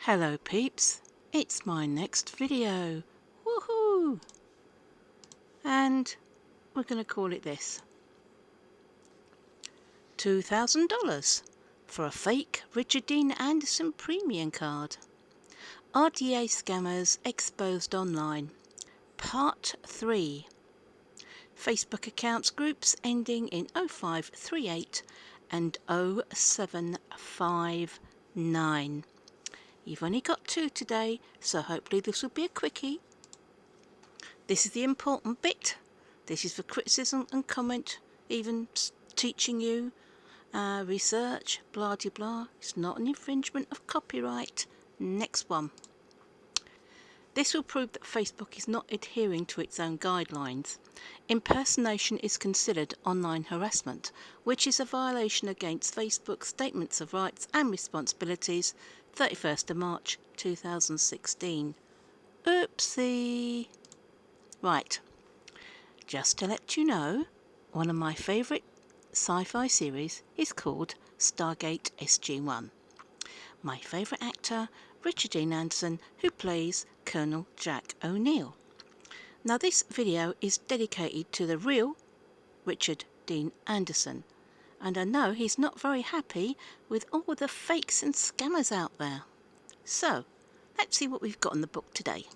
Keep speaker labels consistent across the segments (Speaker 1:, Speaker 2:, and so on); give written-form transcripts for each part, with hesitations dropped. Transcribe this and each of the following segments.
Speaker 1: Hello peeps, it's my next video, woohoo! And we're going to call it this. $2,000 for a fake Richard Dean Anderson premium card. RDA scammers exposed online. Part 3. Facebook accounts groups ending in 0538 and 0759. You've only got 2 today, so hopefully this will be a quickie. This is the important bit. This is for criticism and comment, even teaching you research, blah de blah. It's not an infringement of copyright. Next one. This will prove that Facebook is not adhering to its own guidelines. Impersonation is considered online harassment, which is a violation against Facebook's Statements of Rights and Responsibilities, 31st of March 2016. Oopsie! Right, just to let you know, one of my favourite sci-fi series is called Stargate SG-1. My favourite actor, Richard Dean Anderson, who plays Colonel Jack O'Neill. Now this video is dedicated to the real Richard Dean Anderson, and I know he's not very happy with all the fakes and scammers out there. So, let's see what we've got in the book today.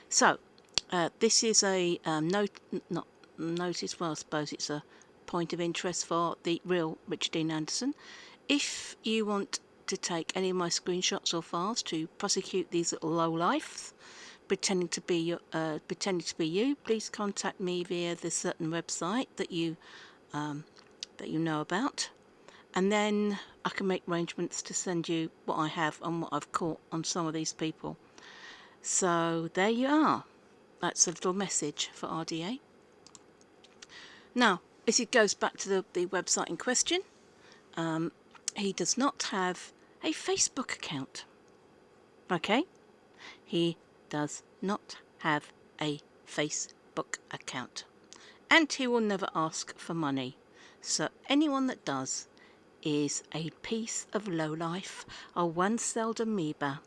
Speaker 1: So, this is a notice, well I suppose it's a point of interest for the real Richard Dean Anderson. If you want to take any of my screenshots or files to prosecute these little lowlifes pretending to be you, please contact me via the certain website that you know about, and then I can make arrangements to send you what I have and what I've caught on some of these people. So there you are. That's a little message for RDA. Now, as it goes back to the website in question, he does not have a Facebook account. Okay? He does not have a Facebook account. And he will never ask for money. So anyone that does is a piece of lowlife, a one-celled amoeba,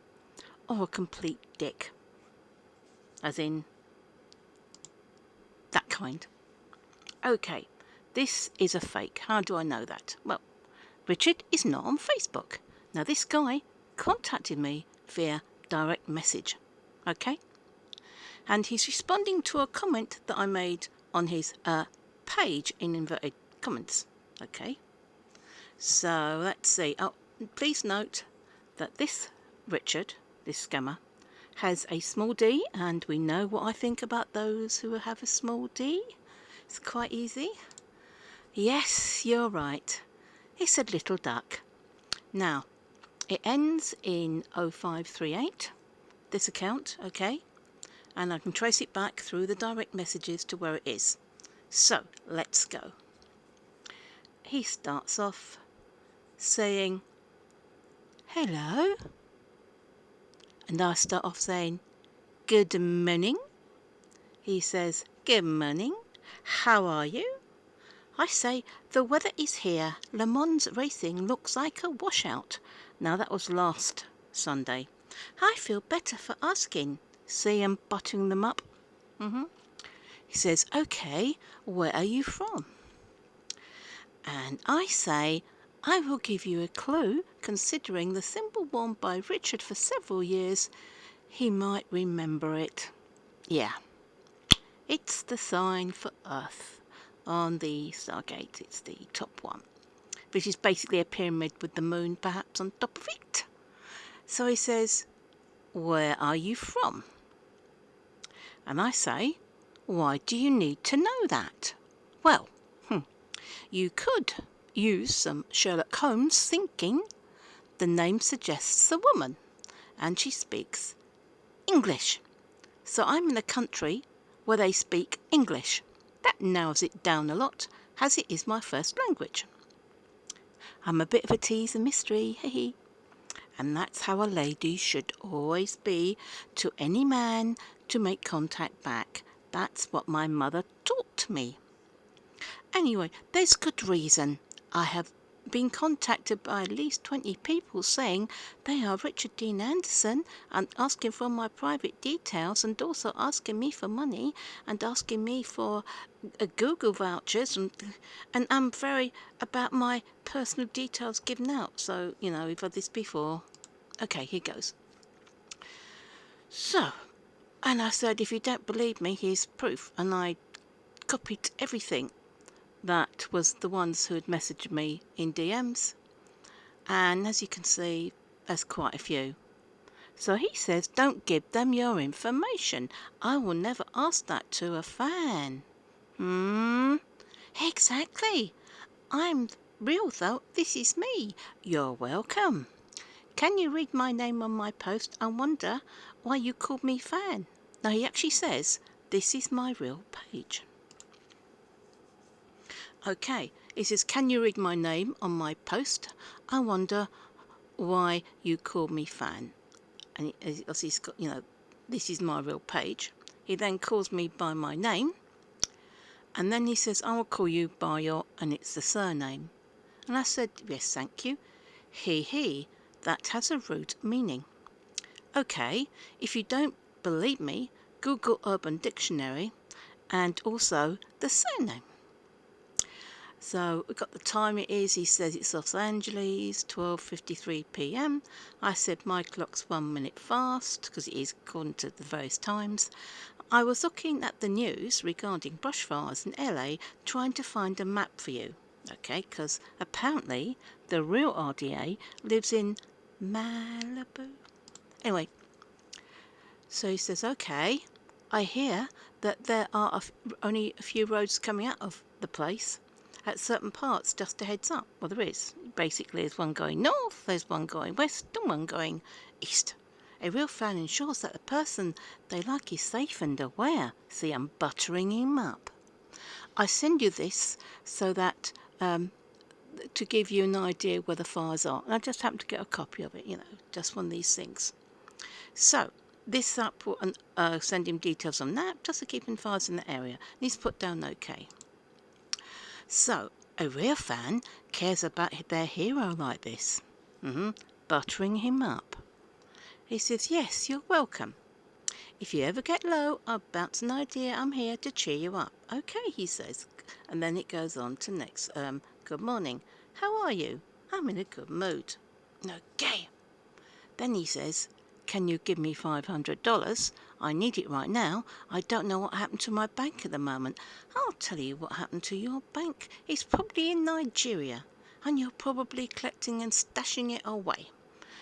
Speaker 1: or a complete dick. As in, that kind. Okay, this is a fake. How do I know that? Well, Richard is not on Facebook. Now this guy contacted me via direct message, okay? And he's responding to a comment that I made on his page in inverted comments, okay? So let's see. Oh, please note that this Richard, this scammer, has a small d, and we know what I think about those who have a small d. It's quite easy. Yes, you're right. It's a little duck. Now, it ends in 0538, this account, okay? And I can trace it back through the direct messages to where it is. So, let's go. He starts off saying, hello. And I start off saying, good morning. He says, good morning. How are you? I say, the weather is here. Le Mans racing looks like a washout. Now that was last Sunday. I feel better for asking. See, I'm buttoning them up. He says, okay, where are you from? And I say, I will give you a clue, considering the symbol worn by Richard for several years, he might remember it. Yeah, it's the sign for Earth on the Stargate. It's the top one, which is basically a pyramid with the moon perhaps on top of it. So he says, where are you from? And I say, why do you need to know that? Well, you could use some Sherlock Holmes thinking. The name suggests a woman, and she speaks English. So I'm in a country where they speak English. That narrows it down a lot, as it is my first language. I'm a bit of a tease and mystery, hee. And that's how a lady should always be to any man to make contact back. That's what my mother taught me. Anyway, there's good reason I have been contacted by at least 20 people saying they are Richard Dean Anderson and asking for my private details and also asking me for money and asking me for Google vouchers and I'm very about my personal details given out. So, you know, we've had this before. Okay, here goes. So, and I said, if you don't believe me, here's proof. And I copied everything that was the ones who had messaged me in DMs. And as you can see, there's quite a few. So he says, don't give them your information. I will never ask that to a fan. Exactly. I'm real though. This is me. You're welcome. Can you read my name on my post and wonder why you called me fan? Now he actually says, this is my real page. Okay, he says, can you read my name on my post? I wonder why you call me fan. And he's got, you know, this is my real page. He then calls me by my name. And then he says, I will call you by your, and it's the surname. And I said, yes, thank you. He, that has a root meaning. Okay, if you don't believe me, Google Urban Dictionary and also the surname. So we've got the time it is. He says it's Los Angeles, 12:53 p.m. I said my clock's 1 minute fast because it is according to the various times. I was looking at the news regarding brush fires in LA trying to find a map for you. Okay, because apparently the real RDA lives in Malibu. Anyway, so he says, okay, I hear that there are only a few roads coming out of the place at certain parts, just a heads up. Well, there is. Basically, there's one going north, there's one going west, and one going east. A real fan ensures that the person they like is safe and aware. See, I'm buttering him up. I send you this so that to give you an idea where the fires are. And I just happened to get a copy of it, you know, just one of these things. So, this up and send him details on that, just to keep him fires in the area. And he's put down OK. So, a real fan cares about their hero like this. Buttering him up. He says, yes, you're welcome. If you ever get low, I'll bounce an idea. I'm here to cheer you up. Okay, he says. And then it goes on to next. Good morning. How are you? I'm in a good mood. Okay. Then he says, can you give me $500? I need it right now. I don't know what happened to my bank at the moment. I'll tell you what happened to your bank. It's probably in Nigeria, and you're probably collecting and stashing it away.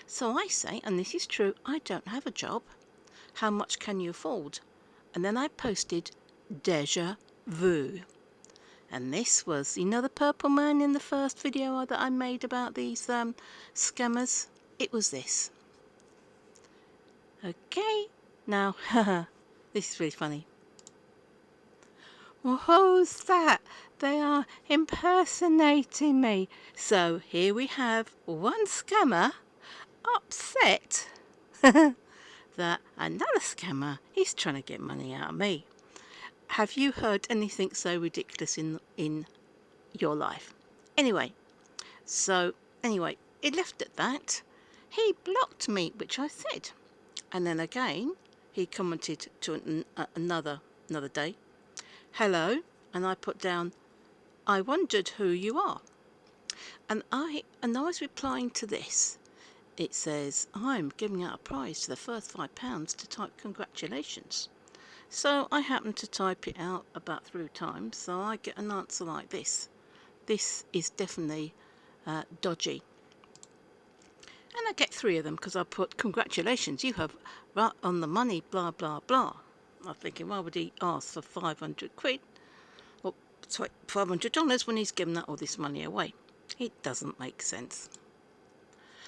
Speaker 1: So I say, and this is true, I don't have a job. How much can you afford? And then I posted Deja Vu. And this was, you know, the purple man in the first video that I made about these scammers? It was this. Okay, now, this is really funny. Well, who's that? They are impersonating me. So here we have one scammer upset that another scammer is trying to get money out of me. Have you heard anything so ridiculous in your life? Anyway, it left at that. He blocked me, which I said. And then again, he commented to another day. Hello, and I put down, I wondered who you are. And I was replying to this. It says, I'm giving out a prize to the first £5 to type congratulations. So I happened to type it out about 3 times, so I get an answer like this. This is definitely dodgy. And I get 3 of them because I put, congratulations, you have right on the money, blah, blah, blah. I'm thinking, why would he ask for 500 quid? Or, sorry, $500 when he's given all this money away? It doesn't make sense.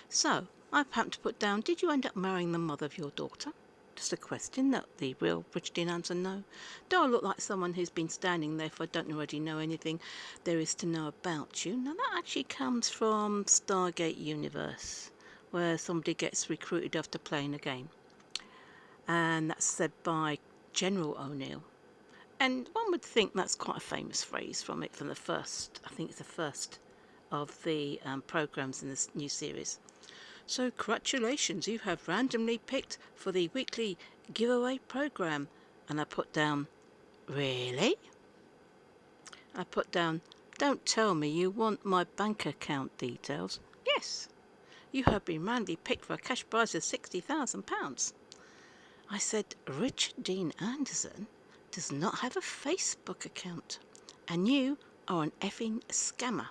Speaker 1: So, I've happened to put down, did you end up marrying the mother of your daughter? Just a question that the real Richard Dean Anderson know. Do I look like someone who's been standing there if I don't already know anything there is to know about you? Now, that actually comes from Stargate Universe, where somebody gets recruited after playing a game. And that's said by General O'Neill. And one would think that's quite a famous phrase from the first, I think it's the first of the programs in this new series. So congratulations, you have randomly picked for the weekly giveaway program. And I put down, really? I put down, don't tell me you want my bank account details. Yes, you have been randomly picked for a cash prize of £60,000. I said, Richard Dean Anderson does not have a Facebook account, and you are an effing scammer.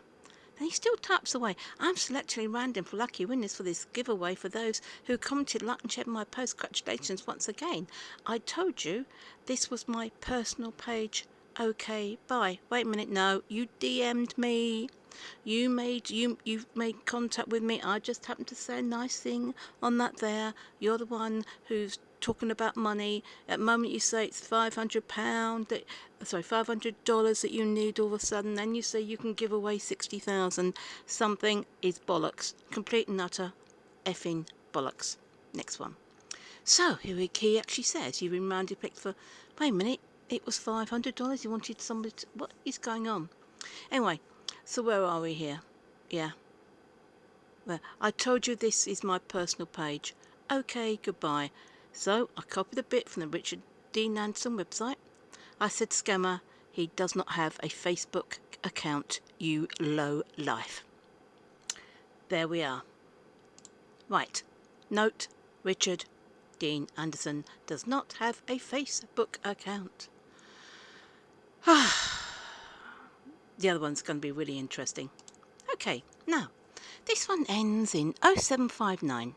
Speaker 1: And he still types away. I'm selecting random for lucky winners for this giveaway for those who commented, liked and shared my post. Congratulations once again. I told you this was my personal page. Okay, bye. Wait a minute, no, you DM'd me. You made contact with me. I just happened to say a nice thing on that there. You're the one who's talking about money. At the moment you say it's £500 $500 that you need all of a sudden, then you say you can give away 60,000. Something is bollocks. Complete and utter effing bollocks. Next one. So here he actually says you've been rounded picked for, wait a minute, it was $500. You wanted somebody to, what is going on? Anyway, so where are we here? Yeah. Well, I told you this is my personal page. Okay, goodbye. So I copied a bit from the Richard Dean Anderson website. I said, scammer, he does not have a Facebook account, you low life. There we are. Right. Note, Richard Dean Anderson does not have a Facebook account. The other one's going to be really interesting. Okay, now, this one ends in 0759.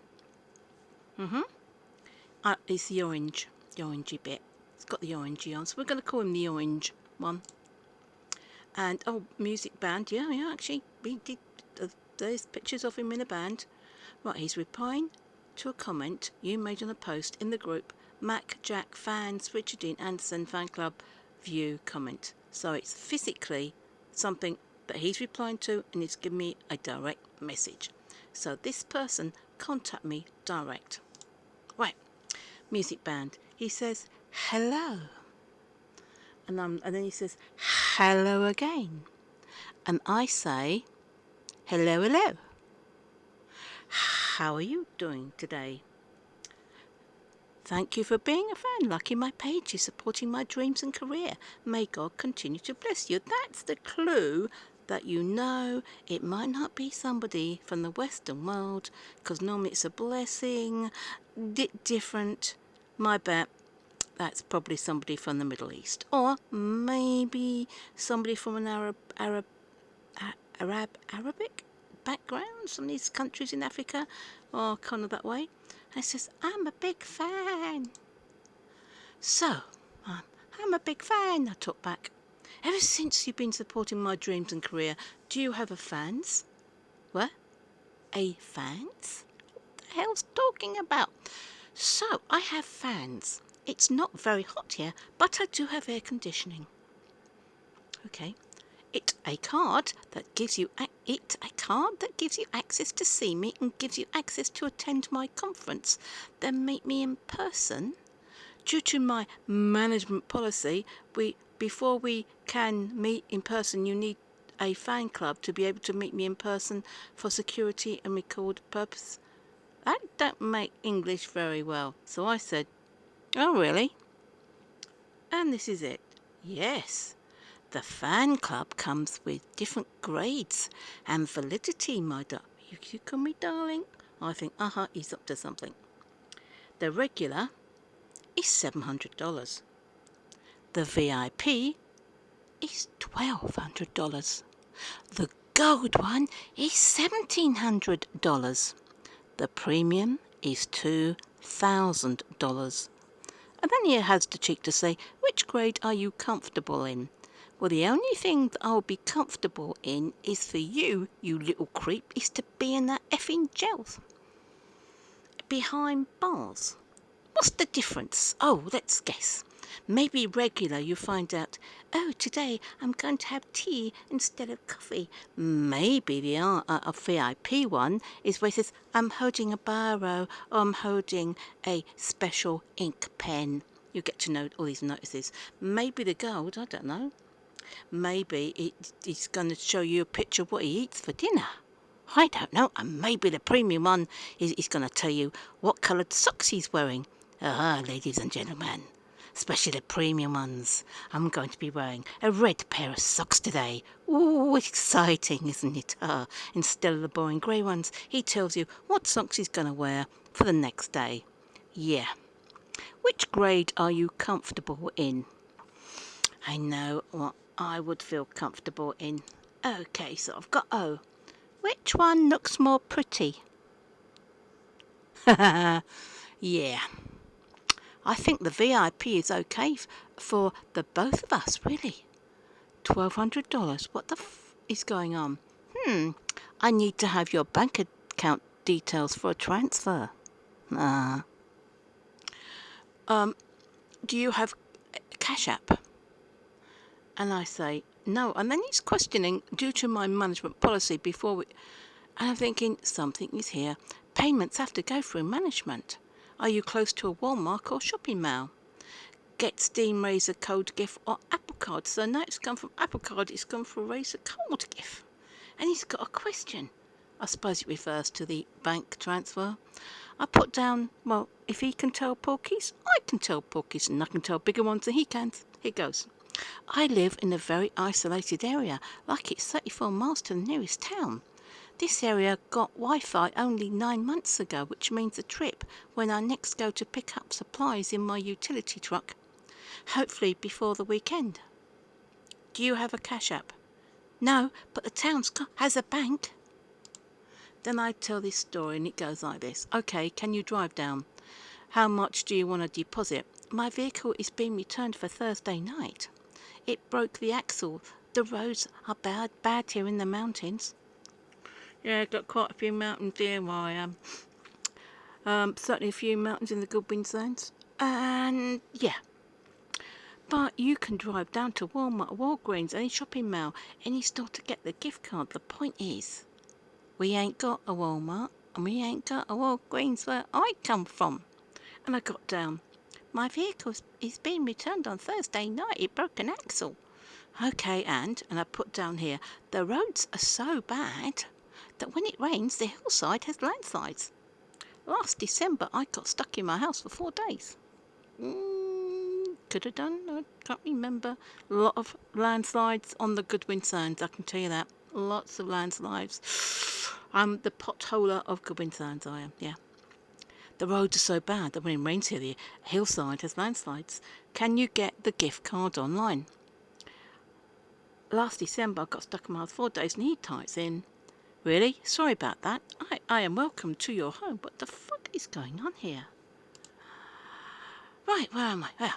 Speaker 1: It's the orangey bit. It's got the orangey on, so we're going to call him the orange one. And, music band, yeah, actually, we did, there's pictures of him in a band. Right, he's replying to a comment you made on a post in the group, Mac Jack Fans, Richard Dean Anderson Fan Club, view comment. So it's physically something that he's replying to, and he's giving me a direct message. So this person contact me direct. Right, music band. He says, hello. And then he says, hello again. And I say, hello, hello. How are you doing today? Thank you for being a fan. Liking my page is supporting my dreams and career. May God continue to bless you. That's the clue that you know it might not be somebody from the Western world, because normally it's a blessing, different. My bet, that's probably somebody from the Middle East, or maybe somebody from an Arabic background, some of these countries in Africa, or kind of that way. And it says, I'm a big fan. So, I'm a big fan, I talk back. Ever since you've been supporting my dreams and career, do you have a fans? What? A fans? What the hell's talking about? So, I have fans. It's not very hot here, but I do have air conditioning. Okay. It's a card that gives you access to see me and gives you access to attend my conference. Then meet me in person. Due to my management policy, before we can meet in person, you need a fan club to be able to meet me in person for security and record purpose. I don't make English very well, so I said, oh really? And this is it. Yes. The fan club comes with different grades and validity, my darling. You call me darling? I think, he's up to something. The regular is $700. The VIP is $1,200. The gold one is $1,700. The premium is $2,000. And then he has the cheek to say, which grade are you comfortable in? Well, the only thing that I'll be comfortable in is for you, you little creep, is to be in that effing jail. Behind bars. What's the difference? Oh, let's guess. Maybe regular you find out, oh, today I'm going to have tea instead of coffee. Maybe the VIP one is where it says, I'm holding a biro, or I'm holding a special ink pen. You get to know all these notices. Maybe the gold, I don't know. Maybe it's going to show you a picture of what he eats for dinner. I don't know. And maybe the premium one is going to tell you what coloured socks he's wearing. Ladies and gentlemen, especially the premium ones. I'm going to be wearing a red pair of socks today. Ooh, exciting, isn't it? Instead of the boring grey ones, he tells you what socks he's going to wear for the next day. Yeah. Which grade are you comfortable in? I know what I would feel comfortable in. Okay, so I've got O. Which one looks more pretty? Yeah. I think the VIP is okay for the both of us, really. $1,200. What the is going on? I need to have your bank account details for a transfer. Do you have Cash App? And I say, no. And then he's questioning, due to my management policy before we... And I'm thinking, something is here. Payments have to go through management. Are you close to a Walmart or shopping mall? Get Steam Razor Code gift or Apple Card. So now it's come from Apple Card, it's come from Razor Code gift. And he's got a question. I suppose it refers to the bank transfer. I put down, well, if he can tell porkies, I can tell porkies, and I can tell bigger ones than he can. Here goes. I live in a very isolated area, like it's 34 miles to the nearest town. This area got Wi-Fi only 9 months ago, which means a trip when I next go to pick up supplies in my utility truck. Hopefully before the weekend. Do you have a Cash App? No, but the town has a bank. Then I tell this story and it goes like this. Okay, can you drive down? How much do you want to deposit? My vehicle is being returned for Thursday night. It broke the axle. The roads are bad here in the mountains. Yeah, got quite a few mountains here where I am. Certainly a few mountains in the Goodwin zones. And yeah. But you can drive down to Walmart, Walgreens, any shopping mall, any store to get the gift card. The point is, we ain't got a Walmart and we ain't got a Walgreens where I come from. And I got down. My vehicle is being returned on Thursday night. It broke an axle. Okay, and I put down here, the roads are so bad that when it rains, the hillside has landslides. Last December, I got stuck in my house for 4 days. Could have done, I can't remember. A lot of landslides on the Goodwin Sands, I can tell you that. Lots of landslides. I'm the potholer of Goodwin Sands, I am, yeah. The roads are so bad that when it rains here, the hillside has landslides. Can you get the gift card online? Last December, I got stuck in my house 4 days and he types in, really? Sorry about that. I am welcome to your home. What the fuck is going on here? Right, where am I? Yeah.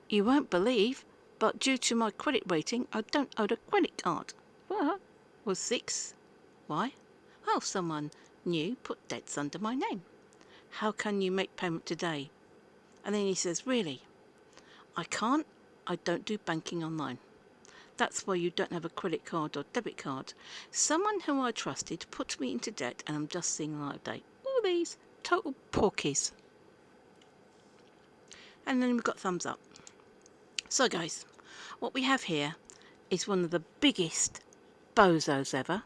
Speaker 1: You won't believe, but due to my credit rating, I don't own a credit card. What? Was 6. Why? Well, someone new put debts under my name. How can you make payment today? And then he says, really? I can't. I don't do banking online. That's why you don't have a credit card or debit card. Someone who I trusted put me into debt and I'm just seeing a light of day. All these total porkies. And then we've got thumbs up. So guys, what we have here is one of the biggest bozos ever,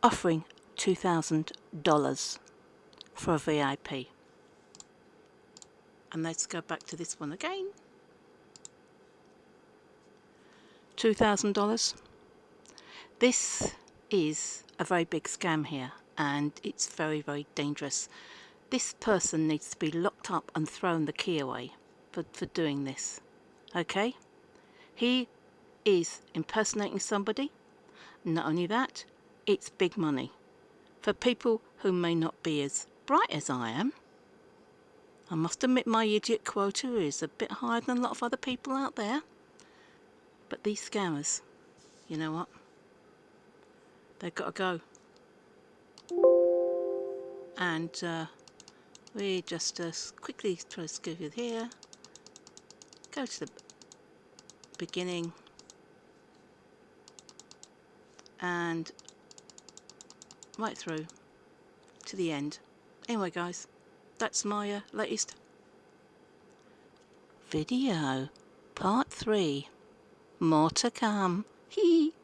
Speaker 1: offering $2,000 for a VIP. And let's go back to this one again. $2,000. This is a very big scam here, and it's very, very dangerous. This person needs to be locked up and thrown the key away for doing this. Okay? He is impersonating somebody. Not only that, it's big money. For people who may not be as bright as I am, I must admit my idiot quota is a bit higher than a lot of other people out there. But these scammers, you know what? They've got to go. And we just quickly try to skip it here. Go to the beginning. And right through to the end. Anyway, guys, that's my latest video. Part 3. More to come. Hee.